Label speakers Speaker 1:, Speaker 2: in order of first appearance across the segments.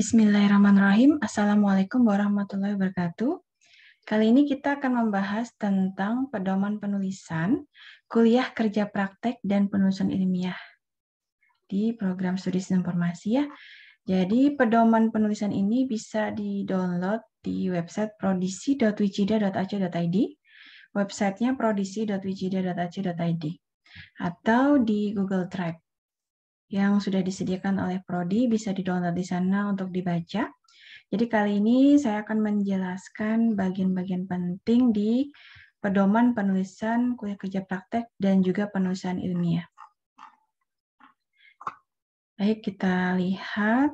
Speaker 1: Bismillahirrahmanirrahim. Assalamualaikum warahmatullahi wabarakatuh. Kali ini kita akan membahas tentang pedoman penulisan, kuliah kerja praktek, dan penulisan ilmiah di program studi informasi ya. Jadi pedoman penulisan ini bisa di-download di website prodisi.wicida.ac.id, websitenya prodisi.wicida.ac.id, atau di Google Drive yang sudah disediakan oleh Prodi, bisa di-download di sana untuk dibaca. Jadi kali ini saya akan menjelaskan bagian-bagian penting di pedoman penulisan kuliah kerja praktek dan juga penulisan ilmiah. Baik, kita lihat.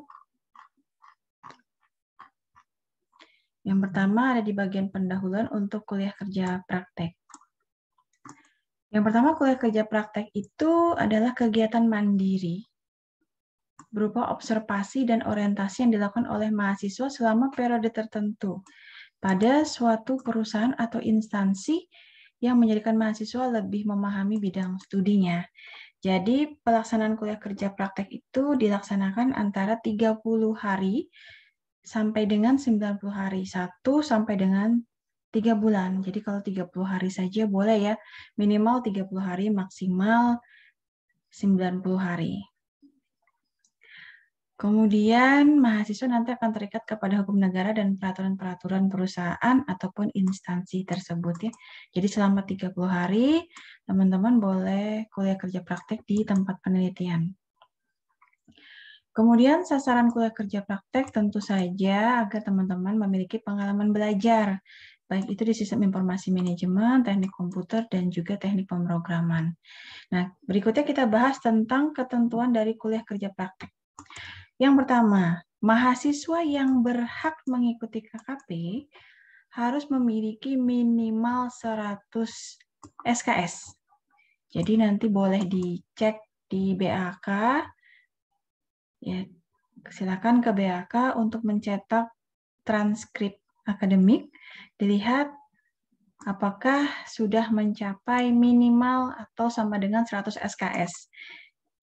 Speaker 1: Yang pertama ada di bagian pendahuluan untuk kuliah kerja praktek. Yang pertama, kuliah kerja praktek itu adalah kegiatan mandiri berupa observasi dan orientasi yang dilakukan oleh mahasiswa selama periode tertentu pada suatu perusahaan atau instansi yang menjadikan mahasiswa lebih memahami bidang studinya. Jadi pelaksanaan kuliah kerja praktek itu dilaksanakan antara 30 hari sampai dengan 90 hari, 1 sampai dengan 3 bulan. Jadi kalau 30 hari saja boleh ya, minimal 30 hari, maksimal 90 hari. Kemudian mahasiswa nanti akan terikat kepada hukum negara dan peraturan-peraturan perusahaan ataupun instansi tersebut ya. Jadi selama 30 hari teman-teman boleh kuliah kerja praktek di tempat penelitian. Kemudian sasaran kuliah kerja praktek tentu saja agar teman-teman memiliki pengalaman belajar, baik itu di sistem informasi manajemen, teknik komputer, dan juga teknik pemrograman. Nah, berikutnya kita bahas tentang ketentuan dari kuliah kerja praktek. Yang pertama, mahasiswa yang berhak mengikuti KKP harus memiliki minimal 100 SKS. Jadi nanti boleh dicek di BAK, ya, silakan ke BAK untuk mencetak transkrip akademik, dilihat apakah sudah mencapai minimal atau sama dengan 100 SKS.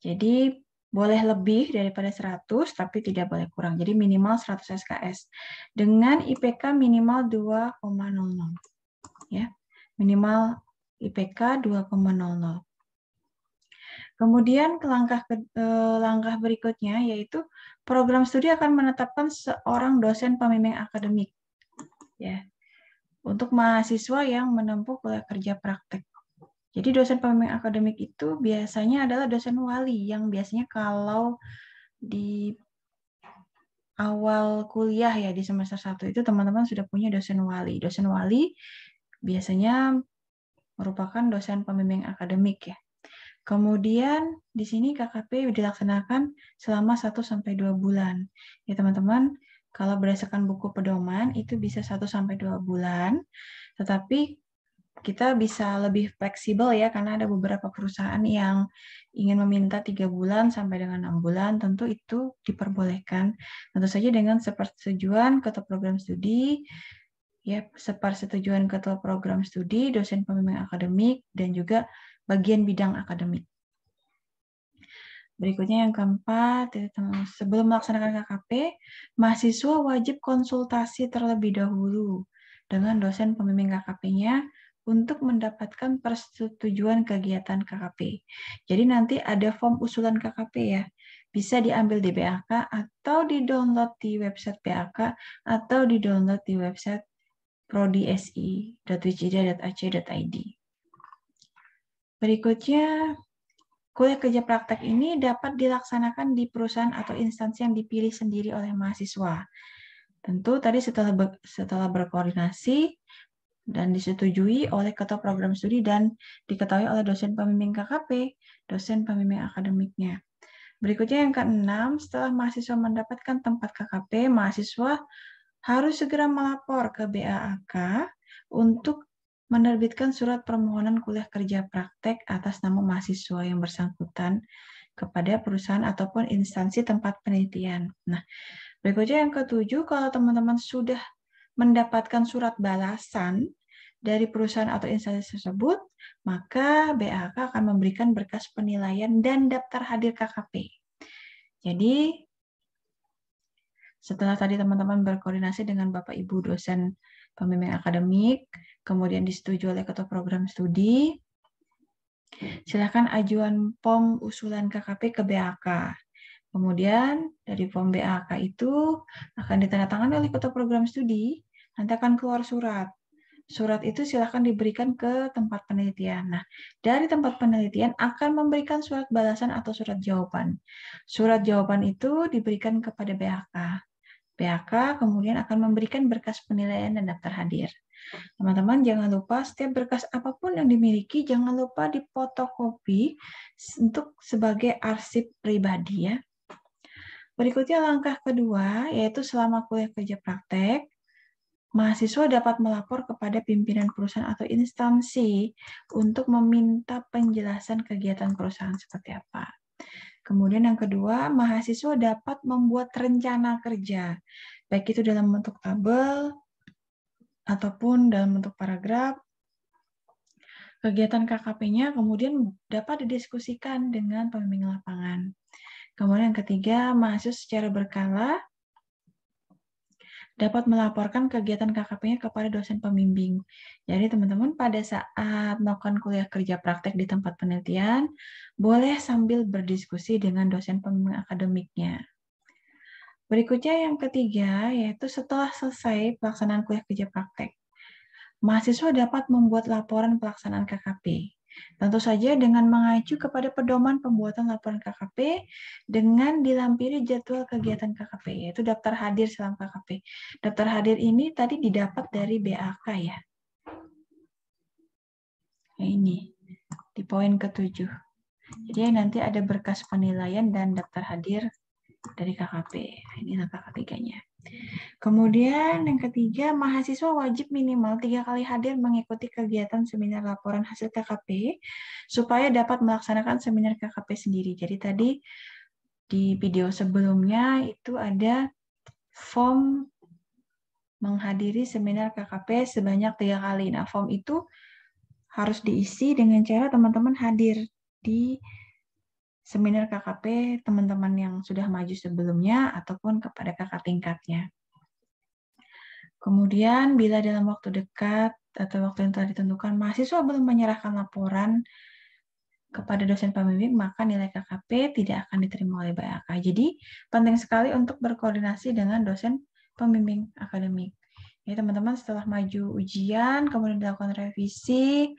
Speaker 1: Jadi boleh lebih daripada 100, tapi tidak boleh kurang. Jadi minimal 100 SKS. Dengan IPK minimal 2,00. Ya, minimal IPK 2,00. Kemudian langkah berikutnya yaitu program studi akan menetapkan seorang dosen pembimbing akademik. Ya, untuk mahasiswa yang menempuh kuliah kerja praktek. Jadi dosen pembimbing akademik itu biasanya adalah dosen wali yang biasanya kalau di awal kuliah ya di semester 1 itu teman-teman sudah punya dosen wali. Dosen wali biasanya merupakan dosen pembimbing akademik ya. Kemudian di sini KKP dilaksanakan selama 1-2 bulan. Ya teman-teman, kalau berdasarkan buku pedoman itu bisa 1-2 bulan. Tetapi kita bisa lebih fleksibel ya, karena ada beberapa perusahaan yang ingin meminta 3 bulan sampai dengan 6 bulan, tentu itu diperbolehkan. Tentu saja dengan sepersetujuan ketua program studi, ya, sepersetujuan ketua program studi, dosen pembimbing akademik, dan juga bagian bidang akademik. Berikutnya yang keempat, sebelum melaksanakan KKP, mahasiswa wajib konsultasi terlebih dahulu dengan dosen pembimbing KKP-nya untuk mendapatkan persetujuan kegiatan KKP. Jadi nanti ada form usulan KKP ya, bisa diambil di BAK atau di-download di website BAK atau di-download di website prodisi.wicida.ac.id. Berikutnya, kuliah kerja praktek ini dapat dilaksanakan di perusahaan atau instansi yang dipilih sendiri oleh mahasiswa. Tentu tadi setelah berkoordinasi dan disetujui oleh ketua program studi dan diketahui oleh dosen pembimbing KKP, dosen pembimbing akademiknya. Berikutnya yang keenam, setelah mahasiswa mendapatkan tempat KKP, mahasiswa harus segera melapor ke BAK untuk menerbitkan surat permohonan kuliah kerja praktek atas nama mahasiswa yang bersangkutan kepada perusahaan ataupun instansi tempat penelitian. Nah, berikutnya yang ketujuh, kalau teman-teman sudah mendapatkan surat balasan dari perusahaan atau instansi tersebut, maka BAK akan memberikan berkas penilaian dan daftar hadir KKP. Jadi, Setelah tadi teman-teman berkoordinasi dengan Bapak Ibu dosen pembimbing akademik, kemudian disetujui oleh ketua program studi, silakan ajuan POM usulan KKP ke BAK. Kemudian dari POM BAK itu akan ditandatangani oleh ketua program studi, nanti akan keluar surat. Surat itu silakan diberikan ke tempat penelitian. Nah, dari tempat penelitian akan memberikan surat balasan atau surat jawaban. Surat jawaban itu diberikan kepada BAK. BAK kemudian akan memberikan berkas penilaian dan daftar hadir. Teman-teman jangan lupa setiap berkas apapun yang dimiliki jangan lupa difotokopi untuk sebagai arsip pribadi ya. Berikutnya langkah kedua yaitu selama kuliah kerja praktek, mahasiswa dapat melapor kepada pimpinan perusahaan atau instansi untuk meminta penjelasan kegiatan perusahaan seperti apa. Kemudian yang kedua, mahasiswa dapat membuat rencana kerja, baik itu dalam bentuk tabel ataupun dalam bentuk paragraf. Kegiatan KKP-nya kemudian dapat didiskusikan dengan pembimbing lapangan. Kemudian yang ketiga, mahasiswa secara berkala dapat melaporkan kegiatan KKP-nya kepada dosen pembimbing. Jadi teman-teman pada saat melakukan kuliah kerja praktek di tempat penelitian, boleh sambil berdiskusi dengan dosen pembimbing akademiknya. Berikutnya yang ketiga, yaitu setelah selesai pelaksanaan kuliah kerja praktek, mahasiswa dapat membuat laporan pelaksanaan KKP. Tentu saja dengan mengacu kepada pedoman pembuatan laporan KKP dengan dilampiri jadwal kegiatan KKP, yaitu daftar hadir selama KKP. Daftar hadir ini tadi didapat dari BAK ya. Nah, ini di poin ke-7. Jadi nanti ada berkas penilaian dan daftar hadir dari KKP. Ini langkah ketiganya. Kemudian yang ketiga, mahasiswa wajib minimal 3 kali hadir mengikuti kegiatan seminar laporan hasil KKP supaya dapat melaksanakan seminar KKP sendiri. Jadi tadi di video sebelumnya itu ada form menghadiri seminar KKP sebanyak 3 kali. Nah, form itu harus diisi dengan cara teman-teman hadir di seminar KKP teman-teman yang sudah maju sebelumnya ataupun kepada kakak tingkatnya. Kemudian, bila dalam waktu dekat atau waktu yang telah ditentukan, mahasiswa belum menyerahkan laporan kepada dosen pembimbing, maka nilai KKP tidak akan diterima oleh BAK. Jadi, penting sekali untuk berkoordinasi dengan dosen pembimbing akademik. Ya, teman-teman setelah maju ujian, kemudian dilakukan revisi,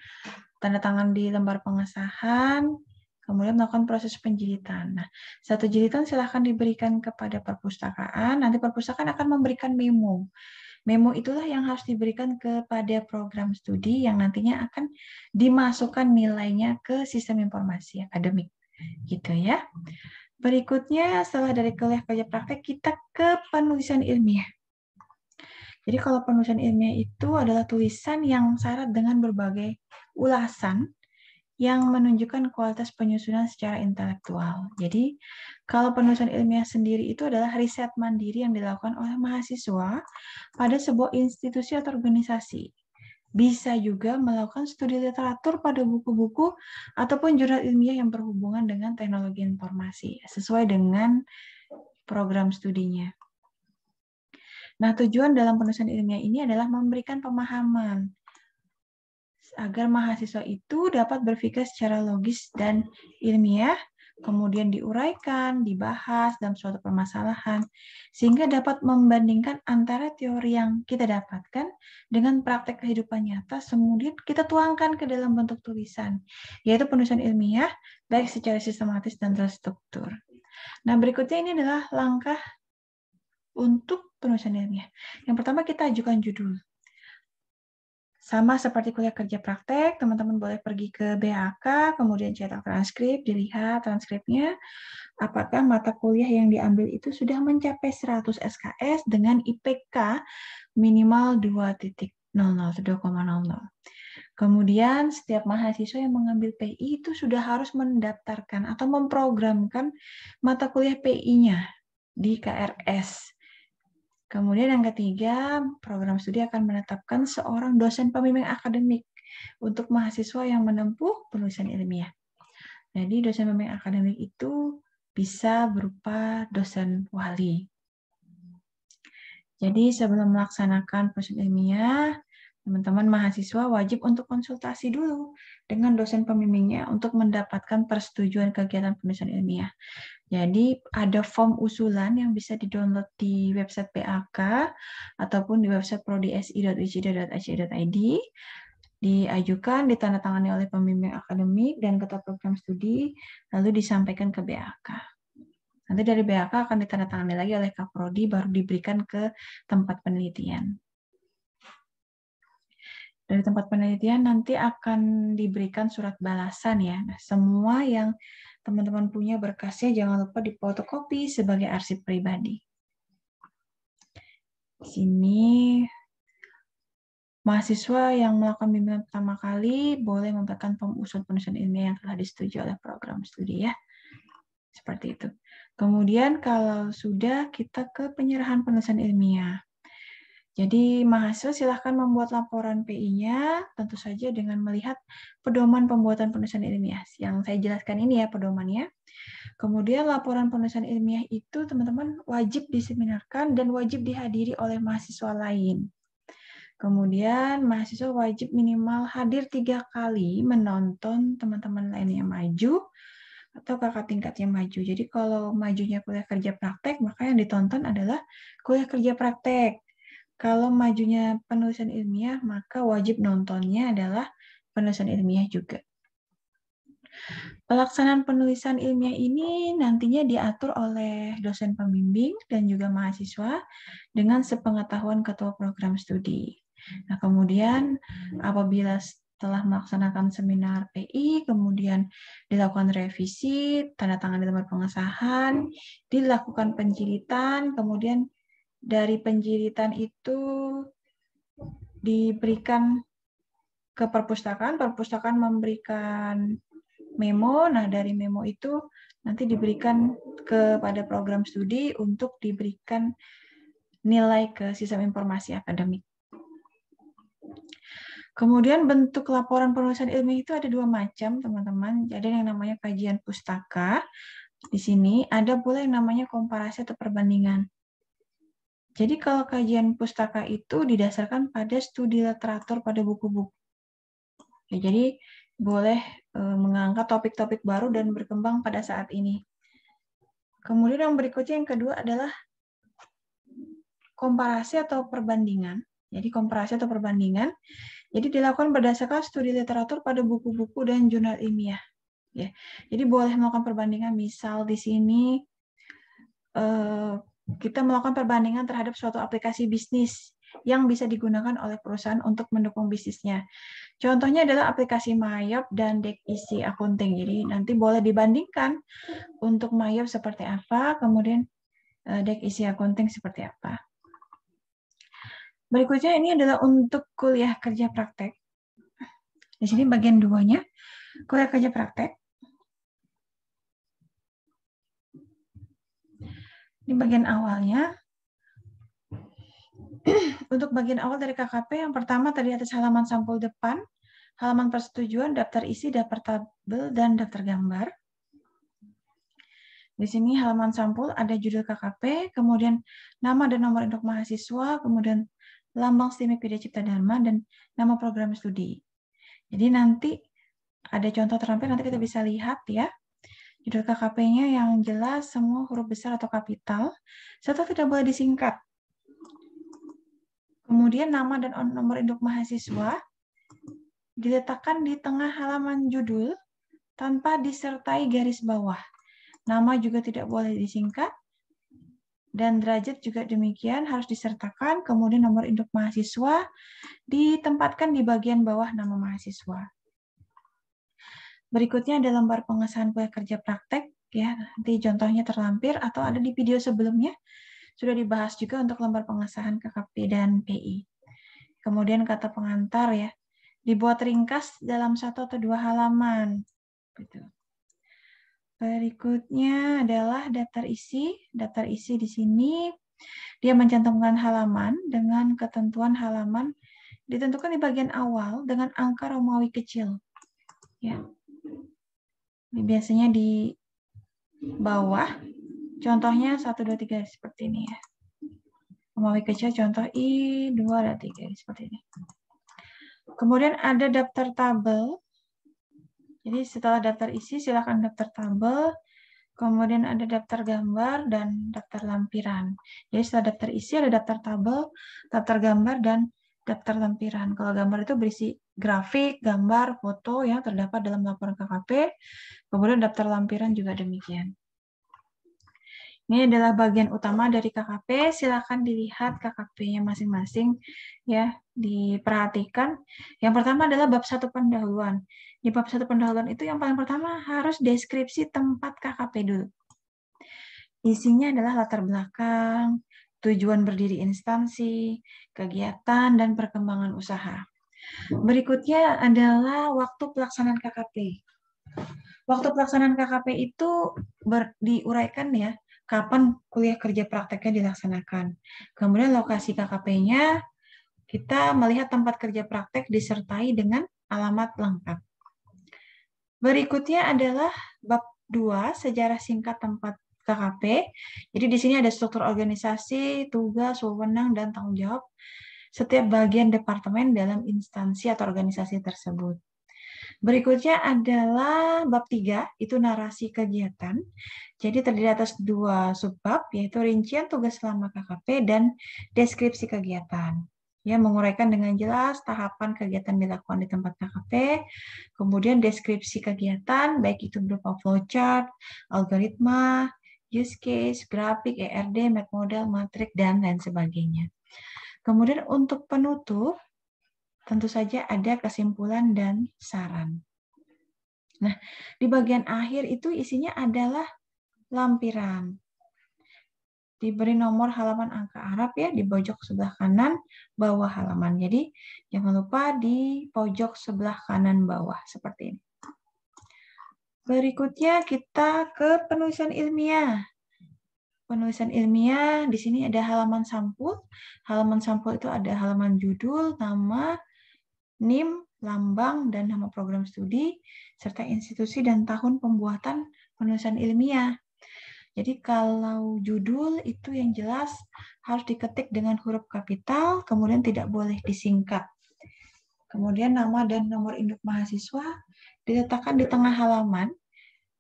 Speaker 1: tanda tangan di lembar pengesahan, kemudian melakukan proses penjilitan. Nah, satu jilitan silahkan diberikan kepada perpustakaan, nanti perpustakaan akan memberikan memo. Memo itulah yang harus diberikan kepada program studi yang nantinya akan dimasukkan nilainya ke sistem informasi akademik. Gitu ya. Berikutnya, setelah dari kuliah kerja praktek, kita ke penulisan ilmiah. Jadi kalau penulisan ilmiah itu adalah tulisan yang syarat dengan berbagai ulasan yang menunjukkan kualitas penyusunan secara intelektual. Jadi, kalau penulisan ilmiah sendiri itu adalah riset mandiri yang dilakukan oleh mahasiswa pada sebuah institusi atau organisasi. Bisa juga melakukan studi literatur pada buku-buku ataupun jurnal ilmiah yang berhubungan dengan teknologi informasi, sesuai dengan program studinya. Nah, tujuan dalam penulisan ilmiah ini adalah memberikan pemahaman agar mahasiswa itu dapat berpikir secara logis dan ilmiah, kemudian diuraikan, dibahas dalam suatu permasalahan, sehingga dapat membandingkan antara teori yang kita dapatkan dengan praktek kehidupan nyata, kemudian kita tuangkan ke dalam bentuk tulisan, yaitu penulisan ilmiah, baik secara sistematis dan terstruktur. Nah, berikutnya ini adalah langkah untuk penulisan ilmiah. Yang pertama kita ajukan judul. Sama seperti kuliah kerja praktek, teman-teman boleh pergi ke BAK, kemudian cetak transkrip, dilihat transkripnya, apakah mata kuliah yang diambil itu sudah mencapai 100 SKS dengan IPK minimal 2.00, 2,00. Kemudian setiap mahasiswa yang mengambil PI itu sudah harus mendaftarkan atau memprogramkan mata kuliah PI-nya di KRS. Kemudian yang ketiga, program studi akan menetapkan seorang dosen pembimbing akademik untuk mahasiswa yang menempuh penulisan ilmiah. Jadi dosen pembimbing akademik itu bisa berupa dosen wali. Jadi sebelum melaksanakan penulisan ilmiah, teman-teman mahasiswa wajib untuk konsultasi dulu dengan dosen pembimbingnya untuk mendapatkan persetujuan kegiatan penulisan ilmiah. Jadi ada form usulan yang bisa di-download di website PAK ataupun di website prodi.si.uci.ac.id, diajukan, ditandatangani oleh pembimbing akademik dan ketua program studi, lalu disampaikan ke BAK. Nanti dari BAK akan ditandatangani lagi oleh Kaprodi, baru diberikan ke tempat penelitian. Dari tempat penelitian nanti akan diberikan surat balasan ya. Nah, semua yang teman-teman punya berkasnya jangan lupa difotokopi sebagai arsip pribadi. Di sini mahasiswa yang melakukan bimbingan pertama kali boleh memberikan form usul penulisan ilmiah yang telah disetujui oleh program studi ya. Seperti itu. Kemudian kalau sudah kita ke penyerahan penulisan ilmiah. Jadi mahasiswa silahkan membuat laporan PI-nya, tentu saja dengan melihat pedoman pembuatan penulisan ilmiah. Yang saya jelaskan ini ya pedomannya. Kemudian laporan penulisan ilmiah itu teman-teman wajib diseminarkan dan wajib dihadiri oleh mahasiswa lain. Kemudian mahasiswa wajib minimal hadir 3 kali menonton teman-teman lainnya maju atau kakak tingkatnya maju. Jadi kalau majunya kuliah kerja praktek, maka yang ditonton adalah kuliah kerja praktek. Kalau majunya penulisan ilmiah, maka wajib nontonnya adalah penulisan ilmiah juga. Pelaksanaan penulisan ilmiah ini nantinya diatur oleh dosen pembimbing dan juga mahasiswa dengan sepengetahuan ketua program studi. Nah, kemudian apabila setelah melaksanakan seminar PI, kemudian dilakukan revisi, tanda tangan di lembar pengesahan, dilakukan penjilitan, kemudian dari penjilitan itu diberikan ke perpustakaan, perpustakaan memberikan memo, nah dari memo itu nanti diberikan kepada program studi untuk diberikan nilai ke sistem informasi akademik. Kemudian bentuk laporan penulisan ilmiah itu ada 2 macam, teman-teman. Ada yang namanya kajian pustaka. Di sini ada pula yang namanya komparasi atau perbandingan. Jadi kalau kajian pustaka itu didasarkan pada studi literatur pada buku-buku. Ya, jadi boleh mengangkat topik-topik baru dan berkembang pada saat ini. Kemudian yang berikutnya yang kedua adalah komparasi atau perbandingan. Jadi komparasi atau perbandingan. Jadi dilakukan berdasarkan studi literatur pada buku-buku dan jurnal ilmiah. Ya, jadi boleh melakukan perbandingan. Misal di sini kita melakukan perbandingan terhadap suatu aplikasi bisnis yang bisa digunakan oleh perusahaan untuk mendukung bisnisnya. Contohnya adalah aplikasi Mayop dan Deck Easy Accounting. Jadi nanti boleh dibandingkan untuk Mayop seperti apa, kemudian Deck Easy Accounting seperti apa. Berikutnya ini adalah untuk kuliah kerja praktek. Di sini bagian 2-nya, kuliah kerja praktek. Di bagian awalnya, untuk bagian awal dari KKP, yang pertama tadi atas halaman sampul depan, halaman persetujuan, daftar isi, daftar tabel, dan daftar gambar. Di sini halaman sampul ada judul KKP, kemudian nama dan nomor induk mahasiswa, kemudian lambang STIMIK Widya Cipta Dharma, dan nama program studi. Jadi nanti ada contoh terampil, nanti kita bisa lihat ya. Judul KKP-nya yang jelas semua huruf besar atau kapital, serta tidak boleh disingkat. Kemudian nama dan nomor induk mahasiswa diletakkan di tengah halaman judul tanpa disertai garis bawah. Nama juga tidak boleh disingkat, dan derajat juga demikian harus disertakan. Kemudian nomor induk mahasiswa ditempatkan di bagian bawah nama mahasiswa. Berikutnya ada lembar pengesahan kuliah kerja praktek, ya nanti contohnya terlampir atau ada di video sebelumnya sudah dibahas juga untuk lembar pengesahan KKP dan PI. Kemudian kata pengantar ya dibuat ringkas dalam 1 atau 2 halaman. Gitu. Berikutnya adalah daftar isi. Daftar isi di sini dia mencantumkan halaman dengan ketentuan halaman ditentukan di bagian awal dengan angka Romawi kecil. Ya. Biasanya di bawah, contohnya 1, 2, 3 seperti ini ya. Pemawi kecil contoh I2 dan 3 seperti ini. Kemudian ada daftar tabel. Jadi setelah daftar isi silakan daftar tabel. Kemudian ada daftar gambar dan daftar lampiran. Jadi setelah daftar isi ada daftar tabel, daftar gambar, dan daftar lampiran. Kalau gambar itu berisi grafik, gambar, foto yang terdapat dalam laporan KKP. Kemudian daftar lampiran juga demikian. Ini adalah bagian utama dari KKP. Silakan dilihat KKP-nya masing-masing ya, diperhatikan. Yang pertama adalah bab 1 pendahuluan. Di bab 1 pendahuluan itu yang paling pertama harus deskripsi tempat KKP dulu. Isinya adalah latar belakang, tujuan berdiri instansi, kegiatan, dan perkembangan usaha. Berikutnya adalah waktu pelaksanaan KKP. Waktu pelaksanaan KKP itu diuraikan ya, kapan kuliah kerja prakteknya dilaksanakan. Kemudian lokasi KKP-nya, kita melihat tempat kerja praktek disertai dengan alamat lengkap. Berikutnya adalah bab 2, sejarah singkat tempat KKP. Jadi di sini ada struktur organisasi, tugas, wewenang, dan tanggung jawab setiap bagian departemen dalam instansi atau organisasi tersebut. Berikutnya adalah bab 3, itu narasi kegiatan. Jadi terdiri atas 2 subbab, yaitu rincian tugas selama KKP dan deskripsi kegiatan. Ya, menguraikan dengan jelas tahapan kegiatan dilakukan di tempat KKP, kemudian deskripsi kegiatan, baik itu berupa flowchart, algoritma, use case, grafik, ERD, map model, matrik, dan lain sebagainya. Kemudian untuk penutup, tentu saja ada kesimpulan dan saran. Nah, di bagian akhir itu isinya adalah lampiran. Diberi nomor halaman angka Arab ya, di pojok sebelah kanan bawah halaman. Jadi, jangan lupa di pojok sebelah kanan bawah, seperti ini. Berikutnya kita ke penulisan ilmiah. Penulisan ilmiah, di sini ada halaman sampul. Halaman sampul itu ada halaman judul, nama, NIM, lambang, dan nama program studi, serta institusi dan tahun pembuatan penulisan ilmiah. Jadi kalau judul itu yang jelas harus diketik dengan huruf kapital, kemudian tidak boleh disingkat. Kemudian nama dan nomor induk mahasiswa diletakkan di tengah halaman.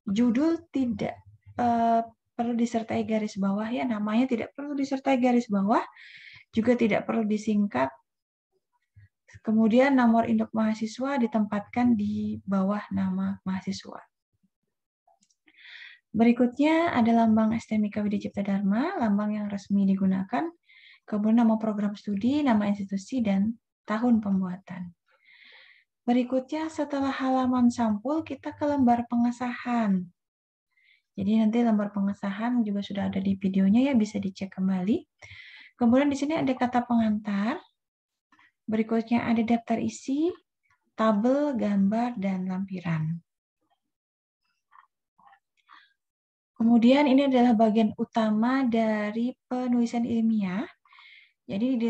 Speaker 1: Judul tidak perlu disertai garis bawah ya, namanya tidak perlu disertai garis bawah, juga tidak perlu disingkat. Kemudian nomor induk mahasiswa ditempatkan di bawah nama mahasiswa. Berikutnya ada lambang STMIK Widya Cipta Dharma, lambang yang resmi digunakan. Kemudian nama program studi, nama institusi, dan tahun pembuatan. Berikutnya setelah halaman sampul kita ke lembar pengesahan. Jadi nanti lembar pengesahan juga sudah ada di videonya ya, bisa dicek kembali. Kemudian di sini ada kata pengantar. Berikutnya ada daftar isi, tabel, gambar, dan lampiran. Kemudian ini adalah bagian utama dari penulisan ilmiah. Jadi di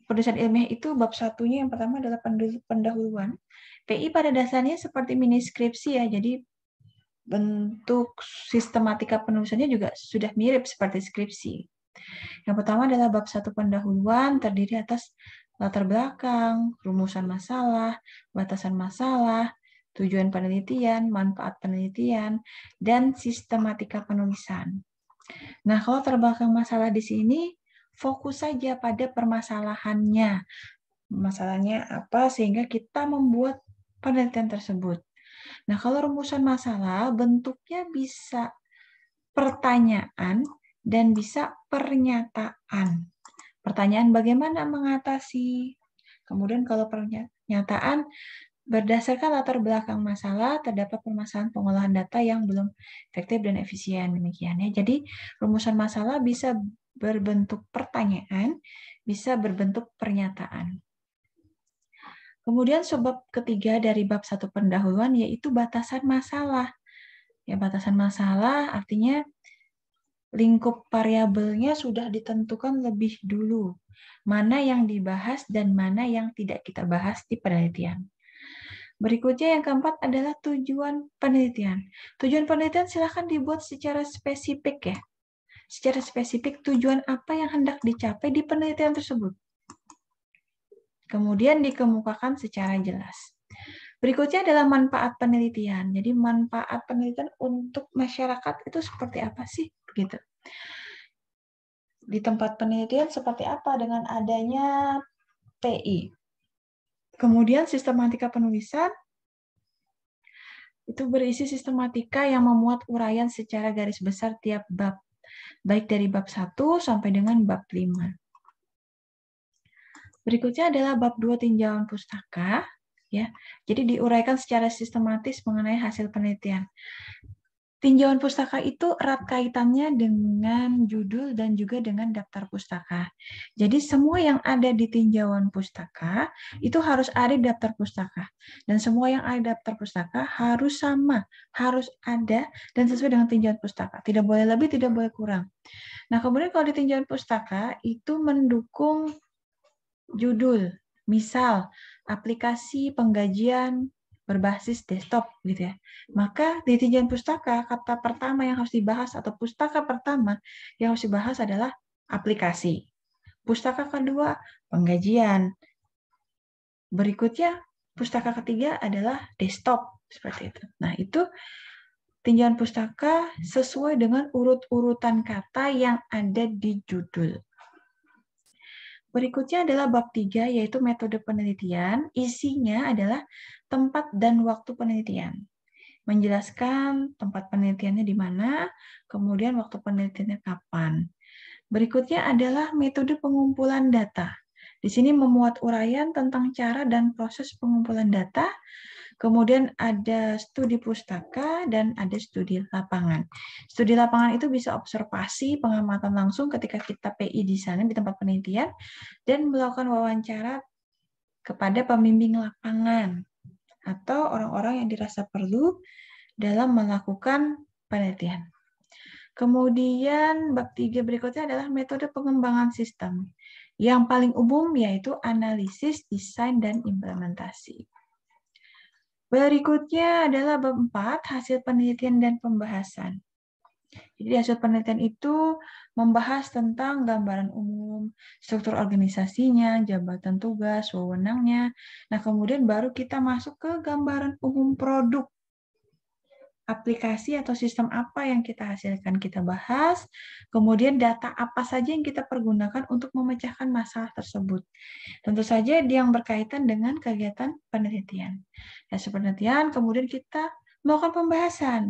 Speaker 1: penulisan ilmiah itu bab satunya yang pertama adalah pendahuluan. PI pada dasarnya seperti mini skripsi ya, jadi bentuk sistematika penulisannya juga sudah mirip seperti skripsi. Yang pertama adalah bab 1 pendahuluan, terdiri atas latar belakang, rumusan masalah, batasan masalah, tujuan penelitian, manfaat penelitian, dan sistematika penulisan. Nah, kalau latar belakang masalah di sini, fokus saja pada permasalahannya. Masalahnya apa sehingga kita membuat penelitian tersebut. Nah, kalau rumusan masalah bentuknya bisa pertanyaan dan bisa pernyataan. Pertanyaan bagaimana mengatasi. Kemudian kalau pernyataan berdasarkan latar belakang masalah terdapat permasalahan pengolahan data yang belum efektif dan efisien demikian ya. Jadi rumusan masalah bisa berbentuk pertanyaan, bisa berbentuk pernyataan. Kemudian subbab ketiga dari bab 1 pendahuluan yaitu batasan masalah. Ya, batasan masalah artinya lingkup variabelnya sudah ditentukan lebih dulu. Mana yang dibahas dan mana yang tidak kita bahas di penelitian. Berikutnya yang keempat adalah tujuan penelitian. Tujuan penelitian silahkan dibuat secara spesifik ya. secara spesifik tujuan apa yang hendak dicapai di penelitian tersebut. Kemudian dikemukakan secara jelas. Berikutnya adalah manfaat penelitian. Jadi manfaat penelitian untuk masyarakat itu seperti apa sih? Begitu. Di tempat penelitian seperti apa dengan adanya PI. Kemudian sistematika penulisan itu berisi sistematika yang memuat uraian secara garis besar tiap bab, baik dari bab 1 sampai dengan bab 5. Berikutnya adalah bab 2 tinjauan pustaka, ya. Jadi diuraikan secara sistematis mengenai hasil penelitian. Tinjauan pustaka itu erat kaitannya dengan judul dan juga dengan daftar pustaka. Jadi semua yang ada di tinjauan pustaka itu harus ada di daftar pustaka. Dan semua yang ada di daftar pustaka harus sama, harus ada dan sesuai dengan tinjauan pustaka. Tidak boleh lebih, tidak boleh kurang. Nah, kemudian kalau di tinjauan pustaka itu mendukung judul, misal aplikasi penggajian berbasis desktop gitu ya. Maka di tinjauan pustaka, kata pertama yang harus dibahas atau pustaka pertama yang harus dibahas adalah aplikasi. Pustaka kedua, penggajian. Berikutnya, pustaka ketiga adalah desktop seperti itu. Nah, itu tinjauan pustaka sesuai dengan urut-urutan kata yang ada di judul. Berikutnya adalah bab 3, yaitu metode penelitian. Isinya adalah tempat dan waktu penelitian. Menjelaskan tempat penelitiannya di mana, kemudian waktu penelitiannya kapan. Berikutnya adalah metode pengumpulan data. Di sini memuat uraian tentang cara dan proses pengumpulan data. Kemudian ada studi pustaka dan ada studi lapangan. Studi lapangan itu bisa observasi, pengamatan langsung ketika kita PI di sana di tempat penelitian dan melakukan wawancara kepada pembimbing lapangan atau orang-orang yang dirasa perlu dalam melakukan penelitian. Kemudian bab 3 berikutnya adalah metode pengembangan sistem. Yang paling umum yaitu analisis, desain, dan implementasi. Berikutnya adalah bab 4, hasil penelitian dan pembahasan. Jadi hasil penelitian itu membahas tentang gambaran umum, struktur organisasinya, jabatan tugas, wewenangnya. Nah, kemudian baru kita masuk ke gambaran umum produk. Aplikasi atau sistem apa yang kita hasilkan kita bahas, kemudian data apa saja yang kita pergunakan untuk memecahkan masalah tersebut. Tentu saja yang berkaitan dengan kegiatan penelitian. Hasil penelitian, kemudian kita melakukan pembahasan,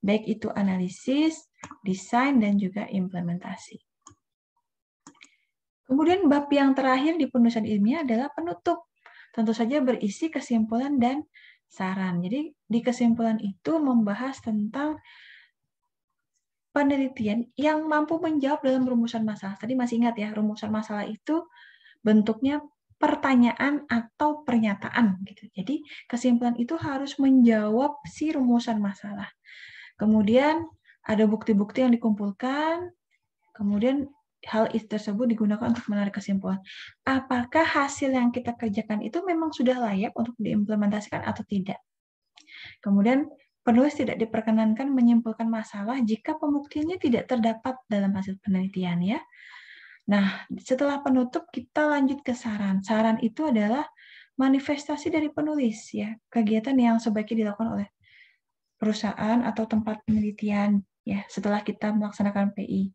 Speaker 1: baik itu analisis, desain, dan juga implementasi. Kemudian bab yang terakhir di penulisan ilmiah adalah penutup. Tentu saja berisi kesimpulan dan saran. Jadi di kesimpulan itu membahas tentang penelitian yang mampu menjawab dalam rumusan masalah. Tadi masih ingat ya, rumusan masalah itu bentuknya pertanyaan atau pernyataan gitu. Jadi kesimpulan itu harus menjawab si rumusan masalah. Kemudian ada bukti-bukti yang dikumpulkan, kemudian hal itu tersebut digunakan untuk menarik kesimpulan. Apakah hasil yang kita kerjakan itu memang sudah layak untuk diimplementasikan atau tidak? Kemudian penulis tidak diperkenankan menyimpulkan masalah jika pembuktiannya tidak terdapat dalam hasil penelitian ya. Nah, setelah penutup kita lanjut ke saran. Saran itu adalah manifestasi dari penulis ya, kegiatan yang sebaiknya dilakukan oleh perusahaan atau tempat penelitian ya setelah kita melaksanakan PI.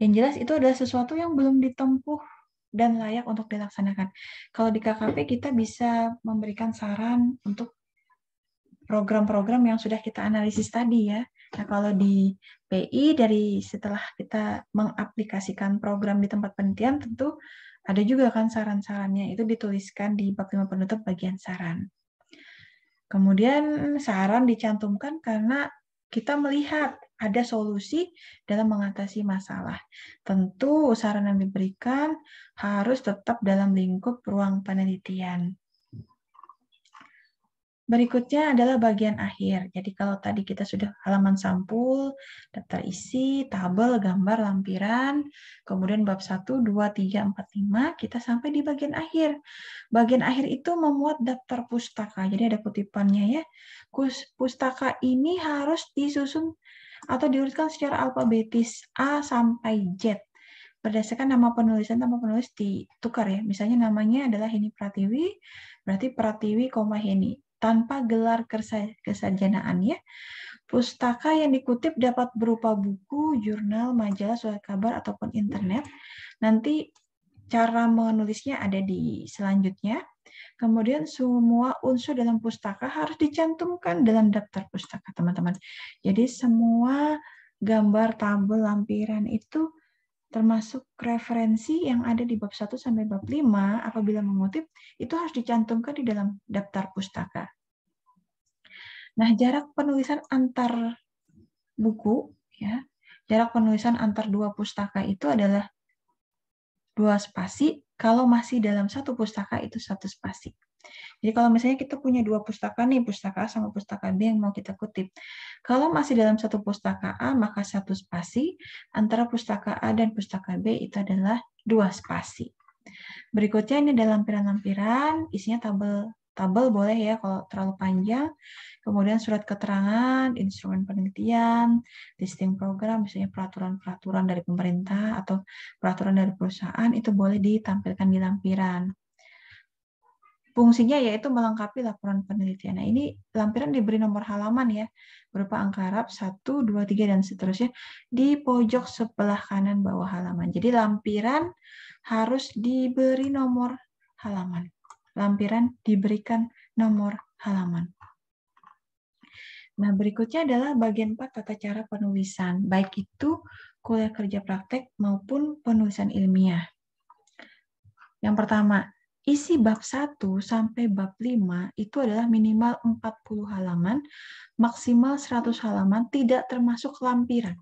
Speaker 1: Yang jelas itu adalah sesuatu yang belum ditempuh dan layak untuk dilaksanakan. Kalau di KKP kita bisa memberikan saran untuk program-program yang sudah kita analisis tadi ya. Nah, kalau di PI dari setelah kita mengaplikasikan program di tempat penelitian tentu ada juga kan saran-sarannya itu dituliskan di bab 5 penutup bagian saran. Kemudian saran dicantumkan karena kita melihat ada solusi dalam mengatasi masalah. Tentu saran yang diberikan harus tetap dalam lingkup ruang penelitian. Berikutnya adalah bagian akhir. Jadi kalau tadi kita sudah halaman sampul, daftar isi, tabel, gambar, lampiran, kemudian bab 1, 2, 3, 4, 5, kita sampai di bagian akhir. Bagian akhir itu memuat daftar pustaka. Jadi ada kutipannya ya. Pustaka ini harus disusun atau diurutkan secara alfabetis A sampai Z. Berdasarkan nama penulisan, nama penulis ditukar ya. Misalnya namanya adalah Heni Pratiwi, berarti Pratiwi, Heni. Tanpa gelar kesarjanaan ya. Pustaka yang dikutip dapat berupa buku, jurnal, majalah, surat kabar, ataupun internet. Nanti cara menulisnya ada di selanjutnya. Kemudian semua unsur dalam pustaka harus dicantumkan dalam daftar pustaka, teman-teman. Jadi semua gambar, tabel, lampiran itu termasuk referensi yang ada di bab 1 sampai bab 5 apabila mengutip itu harus dicantumkan di dalam daftar pustaka. Nah, jarak penulisan antar buku ya, jarak penulisan antar dua pustaka itu adalah 2 spasi, kalau masih dalam satu pustaka itu 1 spasi. Jadi kalau misalnya kita punya 2 pustaka nih, pustaka A sama pustaka B yang mau kita kutip. Kalau masih dalam satu pustaka A, maka 1 spasi. Antara pustaka A dan pustaka B itu adalah 2 spasi. Berikutnya ini ada lampiran-lampiran, isinya tabel boleh ya kalau terlalu panjang. Kemudian surat keterangan, instrumen penelitian, listing program, misalnya peraturan-peraturan dari pemerintah atau peraturan dari perusahaan, itu boleh ditampilkan di lampiran. Fungsinya yaitu melengkapi laporan penelitian. Nah, ini lampiran diberi nomor halaman ya, berupa angka Arab 1, 2, 3, dan seterusnya di pojok sebelah kanan bawah halaman. Jadi lampiran harus diberi nomor halaman. Lampiran diberikan nomor halaman. Nah, berikutnya adalah bagian 4 tata cara penulisan, baik itu kuliah kerja praktek maupun penulisan ilmiah. Yang pertama, isi bab 1 sampai bab 5 itu adalah minimal 40 halaman, maksimal 100 halaman, tidak termasuk lampiran.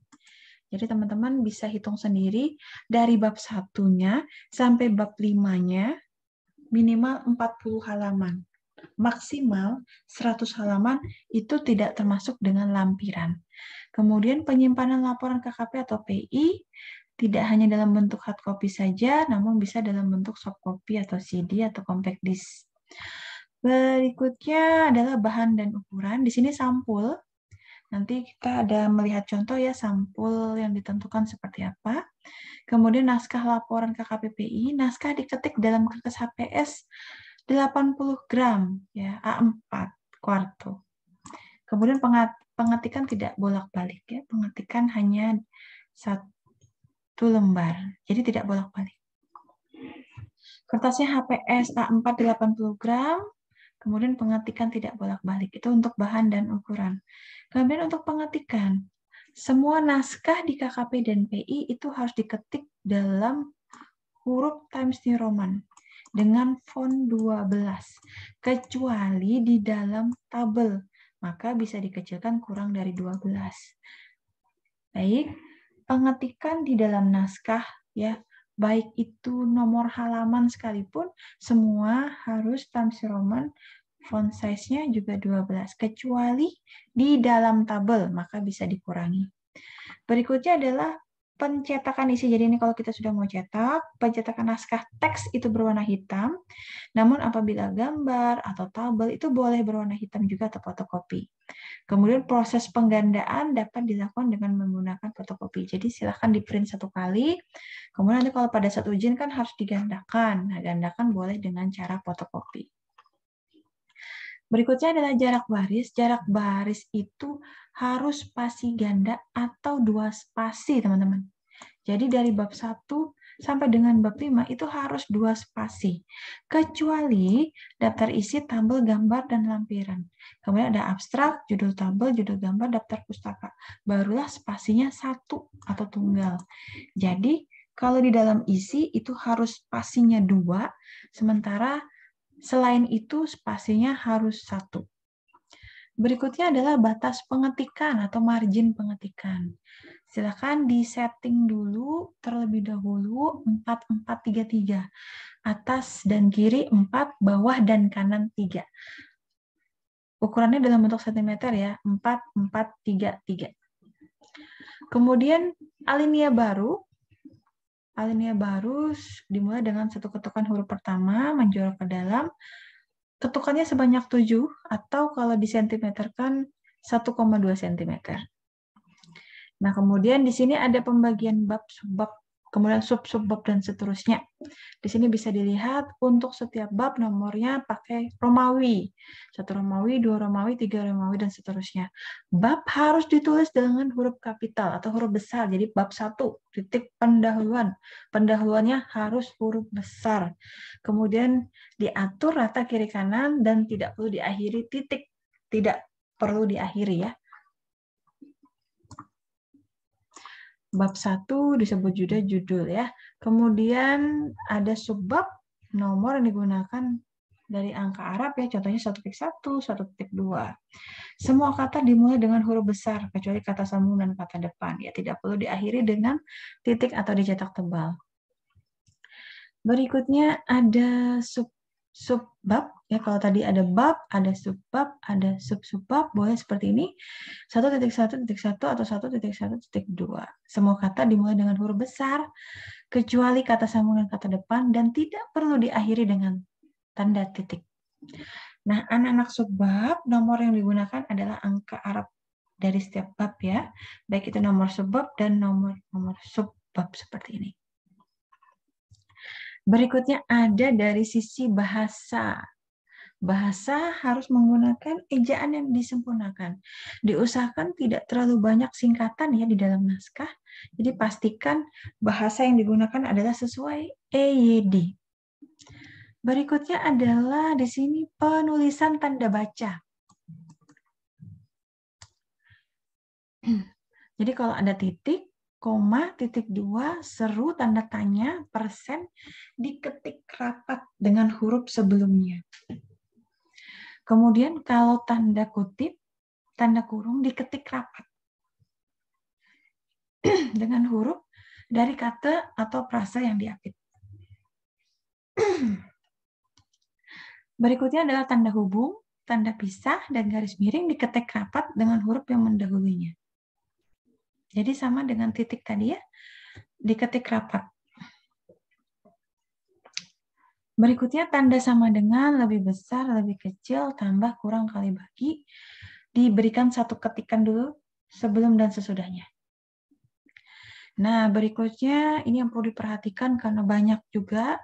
Speaker 1: Jadi teman-teman bisa hitung sendiri dari bab 1-nya sampai bab 5-nya minimal 40 halaman. Maksimal 100 halaman itu tidak termasuk dengan lampiran. Kemudian penyimpanan laporan KKP atau PI tidak hanya dalam bentuk hard copy saja, namun bisa dalam bentuk soft copy atau CD atau compact disc. Berikutnya adalah bahan dan ukuran. Di sini sampul. Nanti kita ada melihat contoh ya sampul yang ditentukan seperti apa. Kemudian naskah laporan KKPPI, naskah diketik dalam kertas HPS 80 gram ya, A4 kuarto. Kemudian pengetikan tidak bolak-balik ya, pengetikan hanya 1 lembar. Jadi tidak bolak-balik. Kertasnya HPS A4 80 gram, kemudian pengetikan tidak bolak-balik. Itu untuk bahan dan ukuran. Kemudian untuk pengetikan, semua naskah di KKP dan PI itu harus diketik dalam huruf Times New Roman dengan font 12, kecuali di dalam tabel, maka bisa dikecilkan kurang dari 12. Baik, pengetikan di dalam naskah ya, baik itu nomor halaman sekalipun, semua harus Times New Roman, font size-nya juga 12, kecuali di dalam tabel, maka bisa dikurangi. Berikutnya adalah pencetakan isi. Jadi ini kalau kita sudah mau cetak, pencetakan naskah teks itu berwarna hitam, namun apabila gambar atau tabel itu boleh berwarna hitam juga atau fotokopi. Kemudian proses penggandaan dapat dilakukan dengan menggunakan fotokopi. Jadi silahkan di print 1 kali, kemudian nanti kalau pada saat ujian kan harus digandakan. Nah, gandakan boleh dengan cara fotokopi. Berikutnya adalah jarak baris. Jarak baris itu harus spasi ganda atau 2 spasi, teman-teman. Jadi dari bab 1 sampai dengan bab 5 itu harus 2 spasi. Kecuali daftar isi, tabel, gambar, dan lampiran. Kemudian ada abstrak, judul tabel, judul gambar, daftar pustaka. Barulah spasinya 1 atau tunggal. Jadi kalau di dalam isi itu harus spasinya 2, sementara selain itu spasinya harus 1. Berikutnya adalah batas pengetikan atau margin pengetikan. Silakan di-setting dulu terlebih dahulu 4-4-3-3. Atas dan kiri 4, bawah dan kanan 3. Ukurannya dalam bentuk sentimeter ya, 4-4-3-3. Kemudian alinea baru dimulai dengan 1 ketukan huruf pertama menjorok ke dalam. Ketukannya sebanyak 7 atau kalau disentimeterkan 1,2 cm. Nah, kemudian di sini ada pembagian bab, subbab, kemudian sub-subbab dan seterusnya. Di sini bisa dilihat untuk setiap bab nomornya pakai Romawi. 1 Romawi, 2 Romawi, 3 Romawi, dan seterusnya. Bab harus ditulis dengan huruf kapital atau huruf besar. Jadi bab 1, titik pendahuluan. Pendahuluannya harus huruf besar. Kemudian diatur rata kiri kanan dan tidak perlu diakhiri titik. Tidak perlu diakhiri ya. Bab 1 disebut juga judul ya. Kemudian ada subbab, nomor yang digunakan dari angka Arab ya, contohnya 1.1, 1.2. Semua kata dimulai dengan huruf besar, kecuali kata sambung dan kata depan. Ya, tidak perlu diakhiri dengan titik atau dicetak tebal. Berikutnya ada subbab. Ya, kalau tadi ada bab, ada subbab, ada sub-subbab, boleh seperti ini. 1.1.1 atau 1.1.2. Semua kata dimulai dengan huruf besar, kecuali kata sambung dan kata depan, dan tidak perlu diakhiri dengan tanda titik. Nah, anak-anak subbab, nomor yang digunakan adalah angka Arab dari setiap bab ya. Baik itu nomor subbab dan nomor subbab seperti ini. Berikutnya ada dari sisi bahasa. Bahasa harus menggunakan ejaan yang disempurnakan. Diusahakan tidak terlalu banyak singkatan ya di dalam naskah. Jadi pastikan bahasa yang digunakan adalah sesuai EYD. Berikutnya adalah di sini penulisan tanda baca. Jadi kalau ada titik, koma, titik 2, seru, tanda tanya, persen, diketik rapat dengan huruf sebelumnya. Kemudian kalau tanda kutip, tanda kurung diketik rapat dengan huruf dari kata atau frasa yang diapit. Berikutnya adalah tanda hubung, tanda pisah, dan garis miring diketik rapat dengan huruf yang mendahulunya. Jadi sama dengan titik tadi ya, diketik rapat. Berikutnya tanda sama dengan, lebih besar, lebih kecil, tambah, kurang, kali bagi. Diberikan satu ketikan dulu sebelum dan sesudahnya. Nah, berikutnya ini yang perlu diperhatikan karena banyak juga